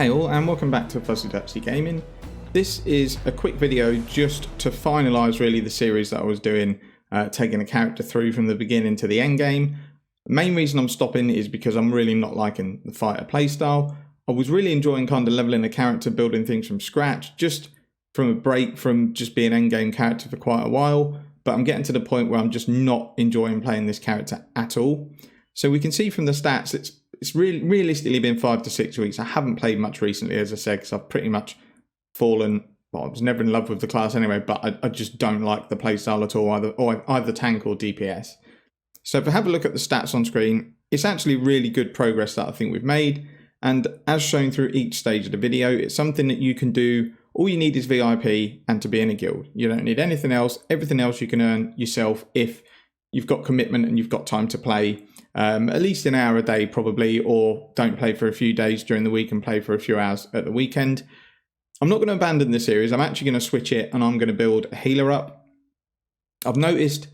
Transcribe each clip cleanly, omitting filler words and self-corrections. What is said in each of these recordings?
Hey all, and welcome back to Fuzzy Ducksy Gaming. This is a quick video just to finalise really the series that I was doing, taking a character through from the beginning to the end game. The main reason I'm stopping is because I'm really not liking the fighter playstyle. I was really enjoying kind of leveling a character, building things from scratch, just from a break from just being an endgame character for quite a while, but I'm getting to the point where I'm just not enjoying playing this character at all. So we can see from the stats, it's really realistically been 5 to 6 weeks. I haven't played much recently, as I said, because I've pretty much fallen. Well, I was never in love with the class anyway, but I just don't like the playstyle at all, either tank or DPS. So if I have a look at the stats on screen, it's actually really good progress that I think we've made. And as shown through each stage of the video, it's something that you can do. All you need is VIP and to be in a guild. You don't need anything else. Everything else you can earn yourself if you've got commitment and you've got time to play. At least an hour a day probably, or don't play for a few days during the week and play for a few hours at the weekend. I'm not going to abandon this series. I'm actually going to switch it and I'm going to build a healer up. I've noticed,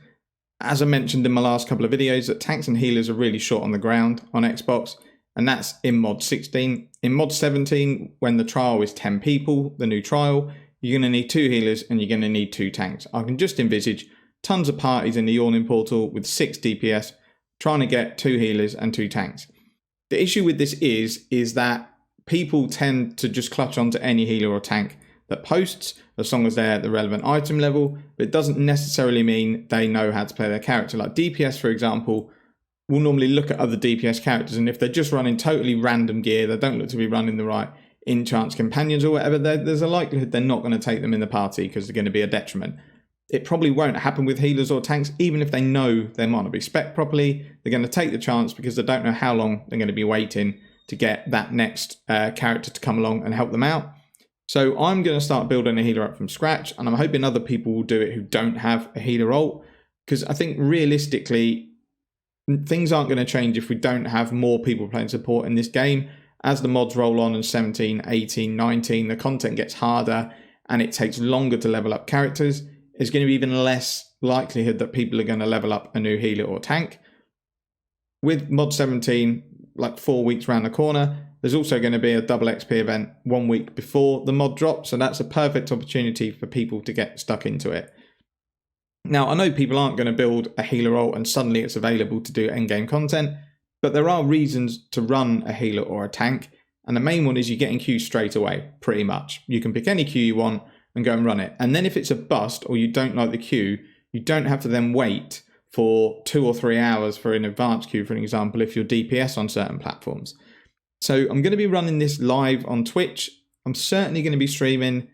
as I mentioned in my last couple of videos, that tanks and healers are really short on the ground on Xbox, and that's in mod 16. In mod 17, when the trial is 10 people, the new trial, you're going to need 2 healers and you're going to need 2 tanks. I can just envisage tons of parties in the Yawning Portal with 6 DPS trying to get 2 healers and 2 tanks. The issue with this is that people tend to just clutch onto any healer or tank that posts, as long as they're at the relevant item level, but it doesn't necessarily mean they know how to play their character. Like DPS, for example, will normally look at other DPS characters, and if they're just running totally random gear, they don't look to be running the right enchants companions or whatever, there's a likelihood they're not going to take them in the party because they're going to be a detriment. It probably won't happen with healers or tanks, even if they know they might not be spec'd properly. They're going to take the chance because they don't know how long they're going to be waiting to get that next character to come along and help them out. So I'm going to start building a healer up from scratch, and I'm hoping other people will do it who don't have a healer ult, because I think realistically, things aren't going to change if we don't have more people playing support in this game. As the mods roll on in 17, 18, 19, the content gets harder and it takes longer to level up characters. There's going to be even less likelihood that people are going to level up a new healer or tank. With mod 17, like 4 weeks around the corner, there's also going to be a double XP event 1 week before the mod drops, so that's a perfect opportunity for people to get stuck into it. Now, I know people aren't going to build a healer ult and suddenly it's available to do endgame content, but there are reasons to run a healer or a tank, and the main one is you get in queue straight away, pretty much. You can pick any queue you want and go and run it. And then if it's a bust or you don't like the queue, you don't have to then wait for 2 or 3 hours for an advanced queue, for an example, if you're DPS on certain platforms. So I'm going to be running this live on Twitch. I'm certainly going to be streaming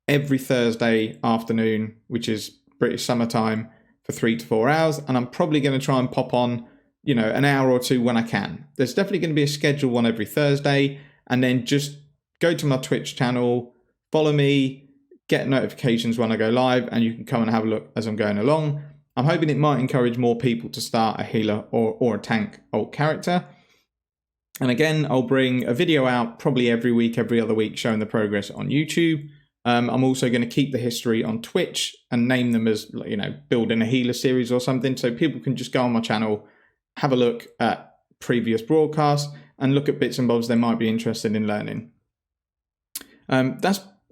every Thursday afternoon, which is British summertime, for 3 to 4 hours. And I'm probably going to try and pop on, an hour or two when I can. There's definitely going to be a scheduled one every Thursday. And then just go to my Twitch channel, follow me, get notifications when I go live, and you can come and have a look as I'm going along. I'm hoping it might encourage more people to start a healer or a tank ult character. And again, I'll bring a video out probably every week, every other week, showing the progress on YouTube. I'm also going to keep the history on Twitch and name them as, building a healer series or something, so people can just go on my channel, have a look at previous broadcasts, and look at bits and bobs they might be interested in learning.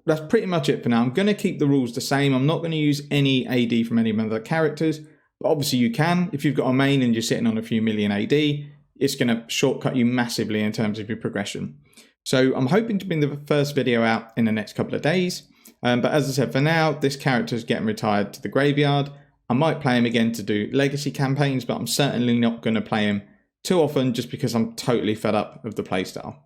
That's pretty much it for now. I'm going to keep the rules the same. I'm not going to use any AD from any of the characters, but obviously you can. If you've got a main and you're sitting on a few million AD, it's going to shortcut you massively in terms of your progression. So I'm hoping to bring the first video out in the next couple of days. But as I said, for now, this character is getting retired to the graveyard. I might play him again to do legacy campaigns, but I'm certainly not going to play him too often just because I'm totally fed up of the playstyle.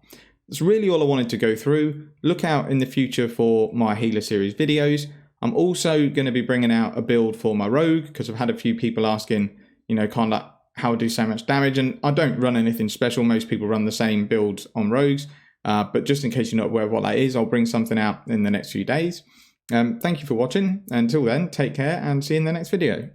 That's really all I wanted to go through. Look out in the future for my healer series videos. I'm also going to be bringing out a build for my rogue, because I've had a few people asking, kind of how I do so much damage, and I don't run anything special. Most people run the same builds on rogues, but just in case you're not aware of what that is, I'll bring something out in the next few days. Thank you for watching. Until then, take care and see you in the next video.